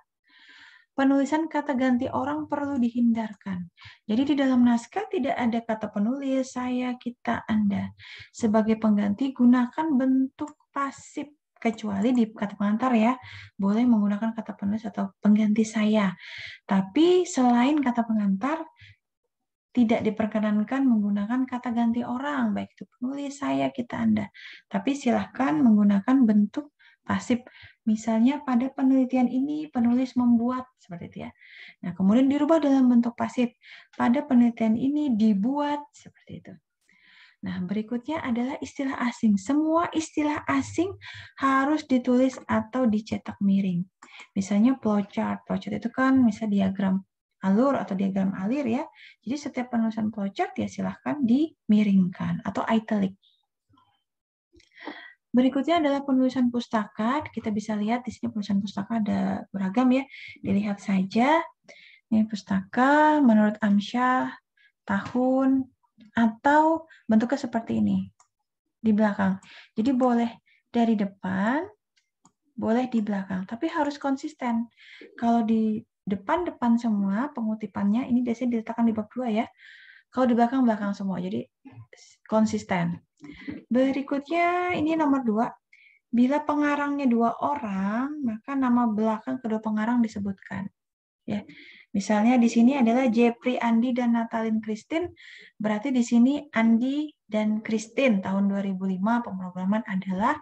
Speaker 1: penulisan kata ganti orang perlu dihindarkan. Jadi di dalam naskah tidak ada kata penulis, saya, kita, Anda. Sebagai pengganti gunakan bentuk pasif. Kecuali di kata pengantar ya, boleh menggunakan kata penulis atau pengganti saya. Tapi selain kata pengantar, tidak diperkenankan menggunakan kata ganti orang, baik itu penulis, saya, kita, Anda. Tapi silahkan menggunakan bentuk pasif. Misalnya pada penelitian ini penulis membuat, seperti itu ya. Nah, kemudian dirubah dalam bentuk pasif. Pada penelitian ini dibuat, seperti itu. Nah, berikutnya adalah istilah asing. Semua istilah asing harus ditulis atau dicetak miring. Misalnya flowchart. Flowchart itu kan misalnya diagram alur atau diagram alir ya. Jadi setiap penulisan flowchart ya silahkan dimiringkan atau italic. Berikutnya adalah penulisan pustaka. Kita bisa lihat di sini penulisan pustaka ada beragam ya. Dilihat saja. Ini pustaka menurut Amsyah, tahun, atau bentuknya seperti ini di belakang. Jadi boleh dari depan, boleh di belakang, tapi harus konsisten. Kalau di depan semua pengutipannya ini biasanya diletakkan di bab 2 ya. Kalau di belakang semua, jadi konsisten. Berikutnya ini nomor 2. Bila pengarangnya 2 orang, maka nama belakang kedua pengarang disebutkan. Ya. Misalnya di sini adalah Jeffrey Andi dan Natalin Christine, berarti di sini Andi dan Christine tahun 2005 pemrograman adalah.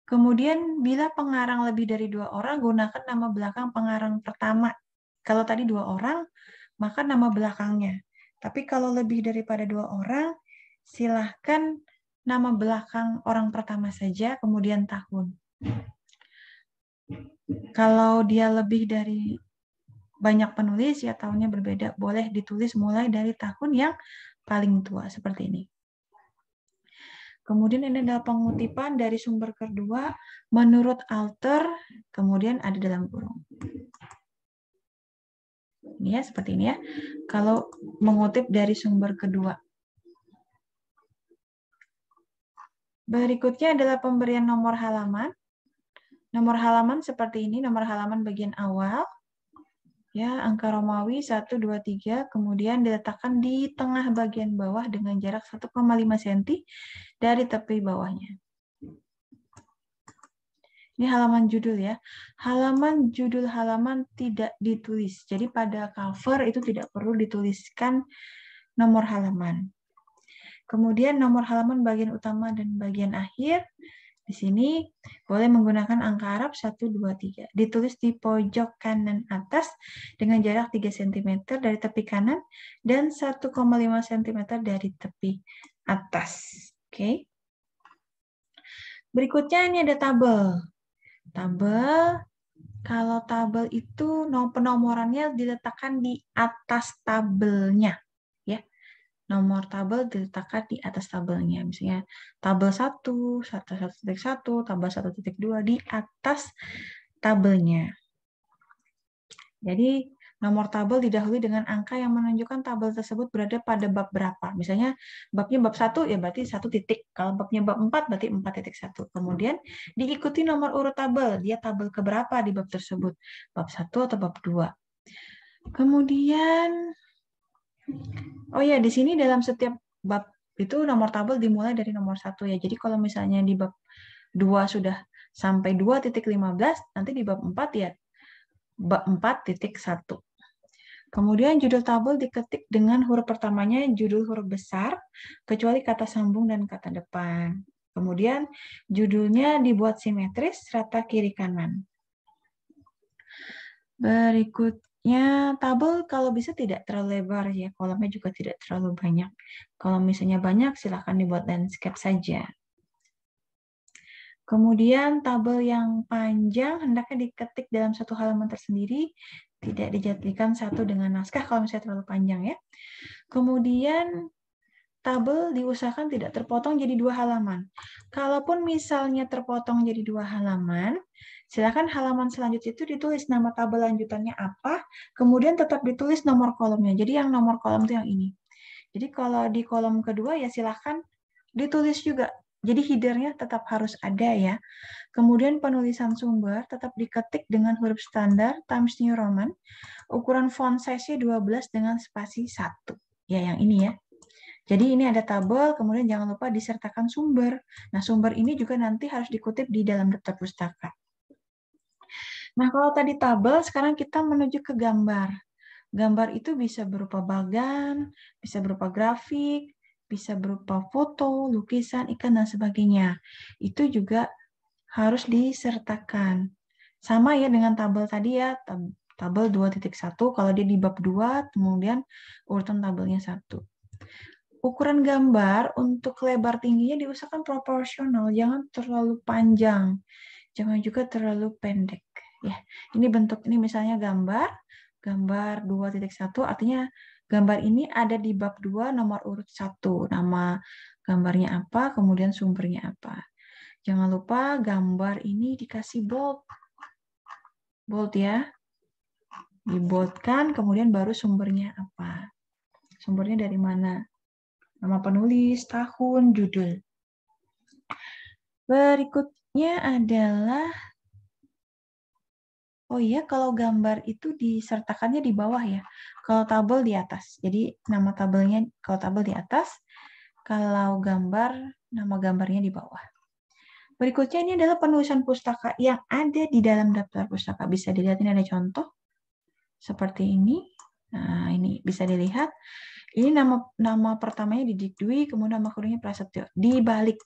Speaker 1: Kemudian bila pengarang lebih dari 2 orang, gunakan nama belakang pengarang pertama. Kalau tadi 2 orang, maka nama belakangnya. Tapi kalau lebih daripada 2 orang, silahkan nama belakang orang pertama saja, kemudian tahun. Kalau dia lebih dari banyak penulis, ya tahunnya berbeda. Boleh ditulis mulai dari tahun yang paling tua, seperti ini. Kemudian ini adalah pengutipan dari sumber kedua menurut alter, kemudian ada dalam kurung. Ini ya, seperti ini ya. Kalau mengutip dari sumber kedua. Berikutnya adalah pemberian nomor halaman. Nomor halaman seperti ini, nomor halaman bagian awal. Ya, angka Romawi 1, 2, 3, kemudian diletakkan di tengah bagian bawah dengan jarak 1,5 cm dari tepi bawahnya. Ini halaman judul ya. Halaman judul halaman tidak ditulis. Jadi pada cover itu tidak perlu dituliskan nomor halaman. Kemudian nomor halaman bagian utama dan bagian akhir. Di sini boleh menggunakan angka Arab 1, 2, 3. Ditulis di pojok kanan atas dengan jarak 3 cm dari tepi kanan dan 1,5 cm dari tepi atas. Oke. Berikutnya ini ada tabel. Tabel, kalau tabel itu penomorannya diletakkan di atas tabelnya. Ya. Nomor tabel diletakkan di atas tabelnya. Misalnya tabel 1, 1.1, tabel 1.2 di atas tabelnya. Jadi nomor tabel didahului dengan angka yang menunjukkan tabel tersebut berada pada bab berapa. Misalnya babnya bab 1 ya berarti 1 titik. Kalau babnya bab 4 berarti 4.1. Kemudian diikuti nomor urut tabel. Dia tabel keberapa di bab tersebut. Bab 1 atau bab 2. Kemudian oh ya, di sini dalam setiap bab itu nomor tabel dimulai dari nomor 1 ya. Jadi kalau misalnya di bab 2 sudah sampai 2.15, nanti di bab 4 ya bab 4.1. Kemudian judul tabel diketik dengan huruf pertamanya judul huruf besar, kecuali kata sambung dan kata depan. Kemudian judulnya dibuat simetris rata kiri kanan. Berikutnya tabel kalau bisa tidak terlalu lebar ya, kolomnya juga tidak terlalu banyak. Kalau misalnya banyak silahkan dibuat landscape saja. Kemudian tabel yang panjang hendaknya diketik dalam satu halaman tersendiri, tidak dijadikan satu dengan naskah kalau misalnya terlalu panjang ya. Kemudian tabel diusahakan tidak terpotong jadi 2 halaman. Kalaupun misalnya terpotong jadi 2 halaman, silakan halaman selanjutnya itu ditulis nama tabel lanjutannya apa, kemudian tetap ditulis nomor kolomnya. Jadi yang nomor kolom itu yang ini. Jadi kalau di kolom kedua ya silakan ditulis juga. Jadi header-nya tetap harus ada ya. Kemudian penulisan sumber tetap diketik dengan huruf standar Times New Roman. Ukuran font size-nya 12 dengan spasi 1. Ya yang ini ya. Jadi ini ada tabel, kemudian jangan lupa disertakan sumber. Nah sumber ini juga nanti harus dikutip di dalam daftar pustaka. Nah kalau tadi tabel, sekarang kita menuju ke gambar. Gambar itu bisa berupa bagan, bisa berupa grafik, bisa berupa foto, lukisan, ikan, dan sebagainya. Itu juga harus disertakan. Sama ya dengan tabel tadi ya, tabel 2.1, kalau dia di bab 2, kemudian urutan tabelnya 1. Ukuran gambar untuk lebar tingginya diusahakan proporsional, jangan terlalu panjang, jangan juga terlalu pendek. Ya, ini bentuk ini misalnya gambar 2.1, artinya gambar ini ada di bab 2 nomor urut 1. Nama gambarnya apa, kemudian sumbernya apa. Jangan lupa gambar ini dikasih bold. Bold ya. Diboldkan, kemudian baru sumbernya apa. Sumbernya dari mana? Nama penulis, tahun, judul. Berikutnya adalah oh iya, kalau gambar itu disertakannya di bawah ya. Kalau tabel di atas. Jadi nama tabelnya, kalau tabel di atas, kalau gambar, nama gambarnya di bawah. Berikutnya ini adalah penulisan pustaka yang ada di dalam daftar pustaka. Bisa dilihat ini ada contoh. Seperti ini. Nah, ini bisa dilihat. Ini nama pertamanya Didik Dwi, kemudian nama keduanya Prasetyo. Dibalik.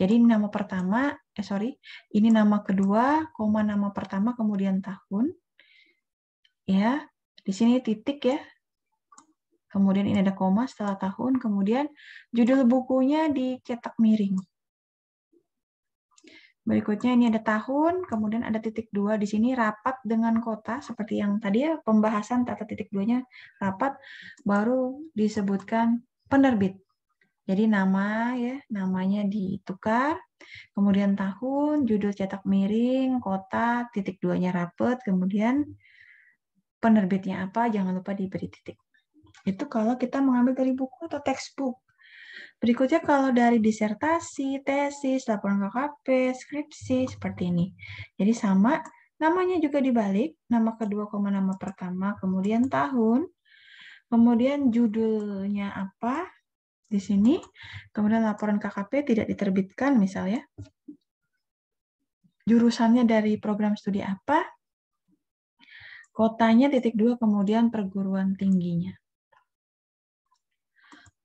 Speaker 1: Jadi nama pertama, ini nama kedua, koma nama pertama, kemudian tahun. Ya, di sini titik ya. Kemudian ini ada koma setelah tahun, kemudian judul bukunya dicetak miring. Berikutnya ini ada tahun, kemudian ada titik 2 di sini rapat dengan kota seperti yang tadi ya pembahasan tata titik 2-nya rapat, baru disebutkan penerbit. Jadi nama ya, namanya ditukar, kemudian tahun, judul cetak miring, kota, titik 2-nya rapat, kemudian penerbitnya apa, jangan lupa diberi titik. Itu kalau kita mengambil dari buku atau textbook. Berikutnya kalau dari disertasi, tesis, laporan KKP, skripsi, seperti ini. Jadi sama, namanya juga dibalik, nama kedua, nama pertama, kemudian tahun, kemudian judulnya apa di sini, kemudian laporan KKP tidak diterbitkan misalnya, jurusannya dari program studi apa, kotanya (2), kemudian perguruan tingginya.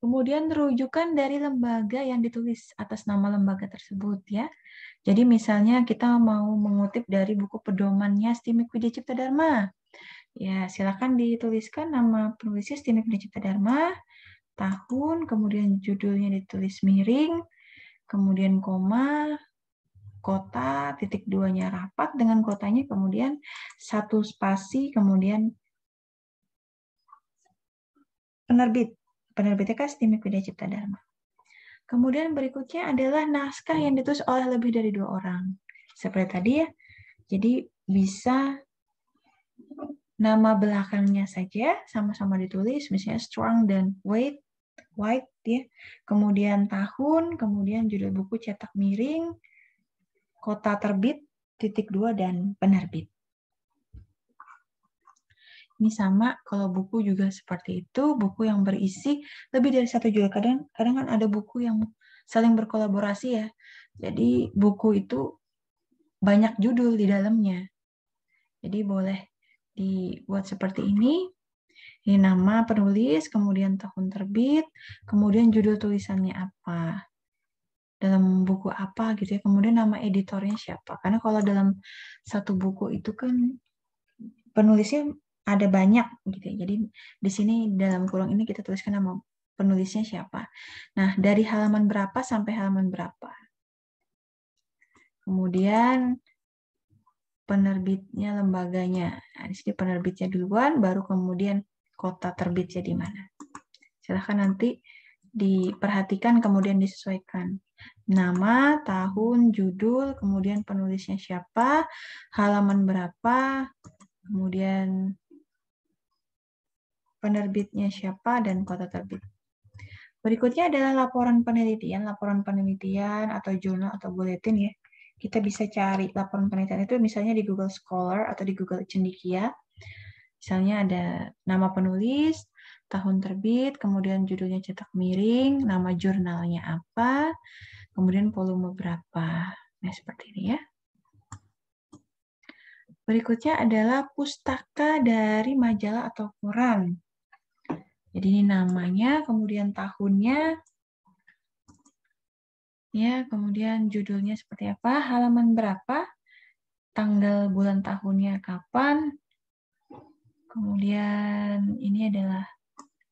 Speaker 1: Kemudian rujukan dari lembaga yang ditulis atas nama lembaga tersebut ya. Jadi misalnya kita mau mengutip dari buku pedomannya Stimik Widya Cipta Dharma. Ya, silakan dituliskan nama penulisnya Stimik Widya Cipta Dharma, tahun, kemudian judulnya ditulis miring, kemudian koma, kota, (2)-nya rapat dengan kotanya, kemudian satu spasi, kemudian penerbit. Penerbitnya kan Stimik Widya Cipta Dharma. Kemudian berikutnya adalah naskah yang ditulis oleh lebih dari 2 orang. Seperti tadi ya, jadi bisa nama belakangnya saja sama-sama ditulis, misalnya Strong dan White ya. Kemudian tahun, kemudian judul buku cetak miring, kota terbit, (2) dan penerbit. Ini sama, kalau buku juga seperti itu, buku yang berisi lebih dari 1 judul. Kadang kan ada buku yang saling berkolaborasi ya. Jadi buku itu banyak judul di dalamnya. Jadi boleh dibuat seperti ini. Ini nama penulis, kemudian tahun terbit, kemudian judul tulisannya apa, dalam buku apa gitu ya, kemudian nama editornya siapa. Karena kalau dalam satu buku itu kan penulisnya ada banyak gitu ya. Jadi di sini dalam kurung ini kita tuliskan nama penulisnya siapa. Nah, dari halaman berapa sampai halaman berapa. Kemudian penerbitnya, lembaganya. Nah, di sini penerbitnya duluan, baru kemudian kota terbitnya di mana. Silahkan nanti diperhatikan kemudian disesuaikan. Nama, tahun, judul, kemudian penulisnya siapa, halaman berapa, kemudian penerbitnya siapa, dan kota terbit. Berikutnya adalah laporan penelitian atau jurnal atau buletin ya. Kita bisa cari laporan penelitian itu misalnya di Google Scholar atau di Google Cendekia. Misalnya ada nama penulis, tahun terbit, kemudian judulnya cetak miring, nama jurnalnya apa, kemudian volume berapa. Nah, seperti ini ya. Berikutnya adalah pustaka dari majalah atau koran. Jadi ini namanya, kemudian tahunnya, ya, kemudian judulnya seperti apa, halaman berapa, tanggal bulan tahunnya kapan, kemudian ini adalah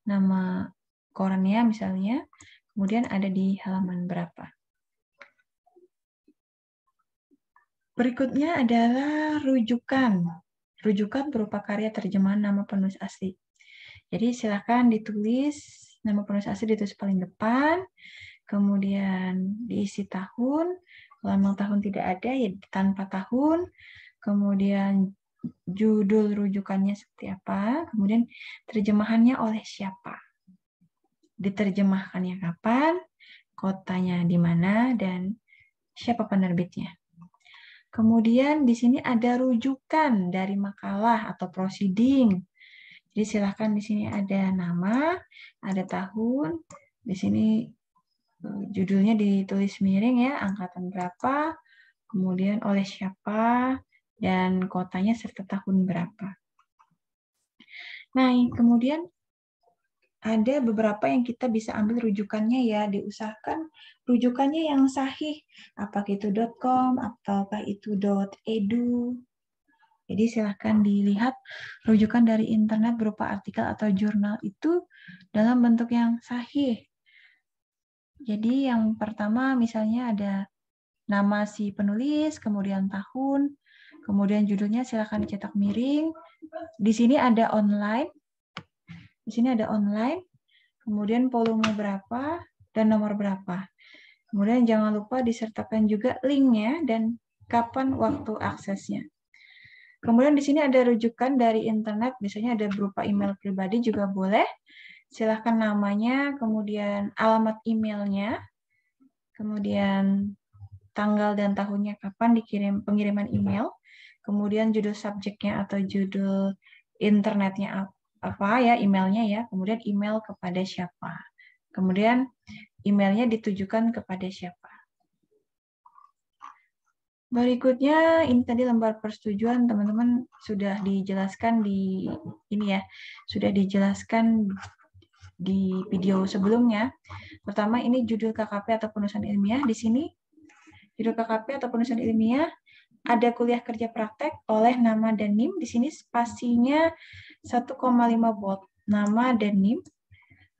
Speaker 1: nama korannya misalnya, kemudian ada di halaman berapa. Berikutnya adalah rujukan. Rujukan berupa karya terjemahan nama penulis asli. Jadi silakan ditulis, nama penulis asli ditulis paling depan, kemudian diisi tahun, kalau memang tahun tidak ada ya tanpa tahun, kemudian judul rujukannya seperti apa, kemudian terjemahannya oleh siapa, diterjemahkannya kapan, kotanya di mana, dan siapa penerbitnya. Kemudian di sini ada rujukan dari makalah atau proceeding. Jadi silakan di sini ada nama, ada tahun, di sini judulnya ditulis miring ya, angkatan berapa, kemudian oleh siapa, dan kotanya serta tahun berapa. Nah, kemudian ada beberapa yang kita bisa ambil rujukannya ya, diusahakan rujukannya yang sahih, apakah itu .com, ataukah itu .edu. Jadi silahkan dilihat rujukan dari internet berupa artikel atau jurnal itu dalam bentuk yang sahih. Jadi yang pertama misalnya ada nama si penulis, kemudian tahun, kemudian judulnya silahkan dicetak miring. Di sini ada online. Di sini ada online, kemudian volume berapa, dan nomor berapa. Kemudian jangan lupa disertakan juga linknya dan kapan waktu aksesnya. Kemudian di sini ada rujukan dari internet, misalnya ada berupa email pribadi juga boleh. Silahkan namanya, kemudian alamat emailnya, kemudian tanggal dan tahunnya kapan pengiriman email, kemudian judul subjeknya atau judul internetnya apa ya, emailnya ya, kemudian email kepada siapa, kemudian emailnya ditujukan kepada siapa. Berikutnya ini tadi lembar persetujuan, teman-teman sudah dijelaskan di ini ya, sudah dijelaskan di video sebelumnya. Pertama ini judul KKP atau penulisan ilmiah. Di sini judul KKP atau penulisan ilmiah ada kuliah kerja praktek oleh nama dan NIM. Di sini spasinya 1,5 volt. Nama dan NIM.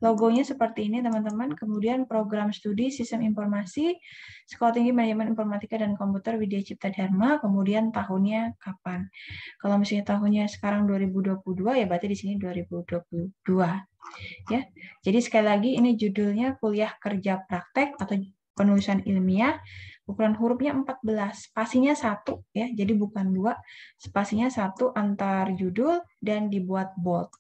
Speaker 1: Logonya seperti ini, teman-teman. Kemudian program studi Sistem Informasi, Sekolah Tinggi Manajemen Informatika dan Komputer Widya Cipta Dharma, kemudian tahunnya kapan. Kalau misalnya tahunnya sekarang 2022, ya berarti di sini 2022. Ya. Jadi sekali lagi ini judulnya kuliah kerja praktek atau penulisan ilmiah, ukuran hurufnya 14, spasinya 1 ya, jadi bukan 2, spasinya 1 antar judul dan dibuat bold.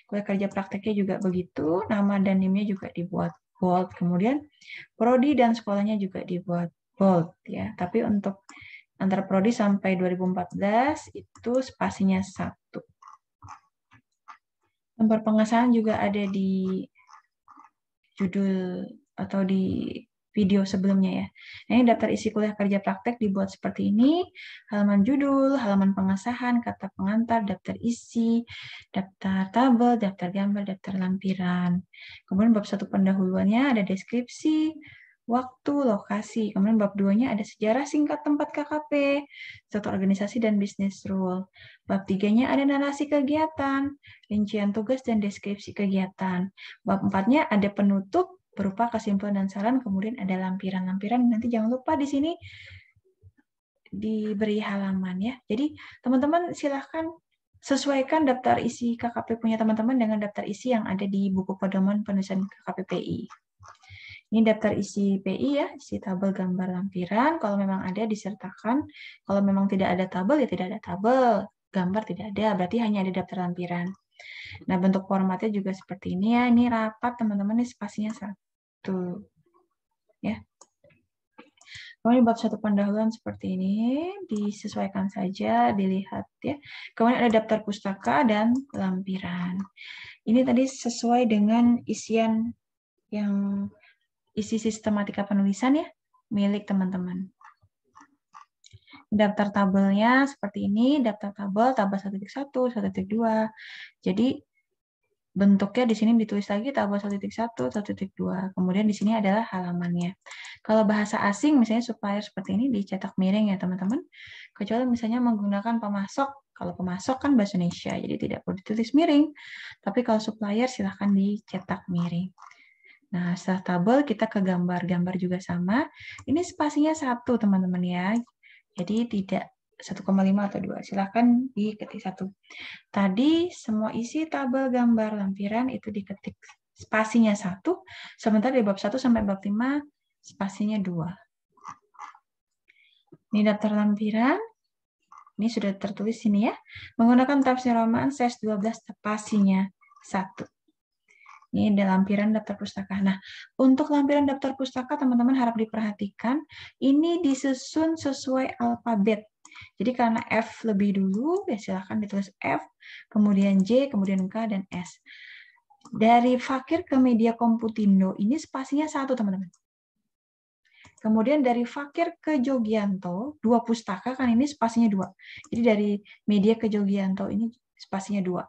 Speaker 1: Kuliah kerja prakteknya juga begitu, nama dan NIM-nya juga dibuat bold, kemudian prodi dan sekolahnya juga dibuat bold ya. Tapi untuk antar prodi sampai 2014 itu spasinya 1. Lembar pengesahan juga ada di judul atau di video sebelumnya ya. Nah, ini daftar isi kuliah kerja praktek dibuat seperti ini. Halaman judul, halaman pengesahan, kata pengantar, daftar isi, daftar tabel, daftar gambar, daftar lampiran. Kemudian bab 1 pendahuluannya ada deskripsi, waktu, lokasi. Kemudian bab 2-nya ada sejarah singkat tempat KKP, satu organisasi dan bisnis rule. Bab 3-nya ada narasi kegiatan, rincian tugas dan deskripsi kegiatan. Bab 4-nya ada penutup berupa kesimpulan dan saran, kemudian ada lampiran-lampiran. Nanti jangan lupa di sini diberi halaman ya. Jadi teman-teman silahkan sesuaikan daftar isi KKP punya teman-teman dengan daftar isi yang ada di buku pedoman penulisan KKP PI. Ini daftar isi PI ya, isi tabel gambar lampiran. Kalau memang ada disertakan. Kalau memang tidak ada tabel ya tidak ada tabel. Gambar tidak ada, berarti hanya ada daftar lampiran. Nah, bentuk formatnya juga seperti ini ya. Ini rapat, teman-teman, ini spasinya 1. Ya. Kemudian bab 1 pendahuluan seperti ini, disesuaikan saja, dilihat ya. Kemudian ada daftar pustaka dan lampiran. Ini tadi sesuai dengan isian yang isi sistematika penulisan ya, milik teman-teman. Daftar tabelnya seperti ini, daftar tabel 1.1, 1.2. Jadi bentuknya di sini ditulis lagi tabel 1.1, 1.2. Kemudian di sini adalah halamannya. Kalau bahasa asing misalnya supplier seperti ini dicetak miring ya teman-teman. Kecuali misalnya menggunakan pemasok. Kalau pemasok kan bahasa Indonesia, jadi tidak perlu ditulis miring. Tapi kalau supplier silahkan dicetak miring. Nah, setelah tabel kita ke gambar. Gambar juga sama. Ini spasinya 1 teman-teman ya. Jadi tidak 1,5 atau 2. Silahkan diketik 1. Tadi semua isi tabel gambar lampiran itu diketik spasinya 1, sementara di bab 1 sampai bab 5 spasinya 2. Ini daftar lampiran. Ini sudah tertulis sini ya. Menggunakan tafsir Romaan SES 12 spasinya 1. Ini ada lampiran daftar pustaka. Nah, untuk lampiran daftar pustaka, teman-teman harap diperhatikan, ini disusun sesuai alfabet. Jadi karena F lebih dulu, ya silahkan ditulis F, kemudian J, kemudian K, dan S. Dari Fakir ke Media Komputindo, ini spasinya 1, teman-teman. Kemudian dari Fakir ke Jogianto, 2 pustaka, kan ini spasinya 2. Jadi dari Media ke Jogianto, ini spasinya 2.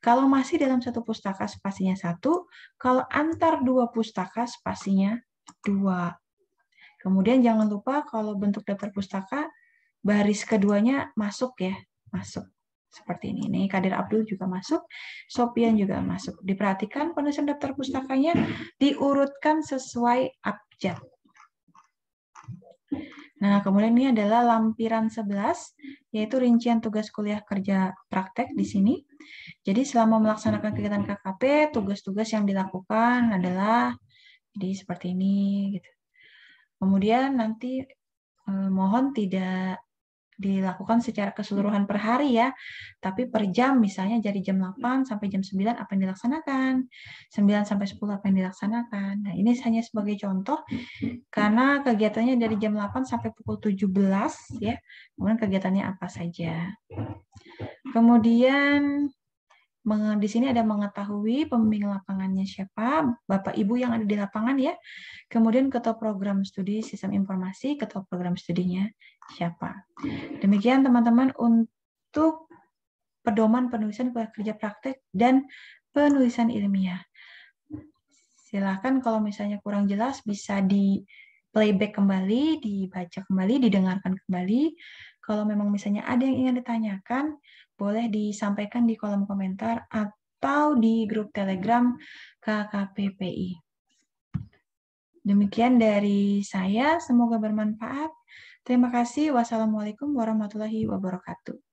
Speaker 1: Kalau masih dalam 1 pustaka, spasinya 1. Kalau antar 2 pustaka, spasinya 2. Kemudian jangan lupa kalau bentuk daftar pustaka, baris keduanya masuk ya. Masuk. Seperti ini. Nih, Kadir Abdul juga masuk. Sopian juga masuk. Diperhatikan penulisan daftar pustakanya diurutkan sesuai abjad. Nah, kemudian ini adalah lampiran 11, yaitu rincian tugas kuliah kerja praktek di sini. Jadi selama melaksanakan kegiatan KKP, tugas-tugas yang dilakukan adalah jadi seperti ini. Gitu. Kemudian nanti mohon tidak dilakukan secara keseluruhan per hari ya. Tapi per jam misalnya dari jam 8 sampai jam 9 apa yang dilaksanakan, 9 sampai 10 apa yang dilaksanakan. Nah, ini hanya sebagai contoh karena kegiatannya dari jam 8 sampai pukul 17 ya. Kemudian kegiatannya apa saja. Kemudian di sini ada mengetahui pembimbing lapangannya siapa, Bapak Ibu yang ada di lapangan ya. Kemudian ketua program studi sistem informasi, ketua program studinya siapa. Demikian teman-teman untuk pedoman penulisan kerja praktek dan penulisan ilmiah. Silahkan kalau misalnya kurang jelas bisa di playback kembali, dibaca kembali, didengarkan kembali. Kalau memang misalnya ada yang ingin ditanyakan, boleh disampaikan di kolom komentar atau di grup Telegram KKPPI. Demikian dari saya, semoga bermanfaat. Terima kasih. Wassalamualaikum warahmatullahi wabarakatuh.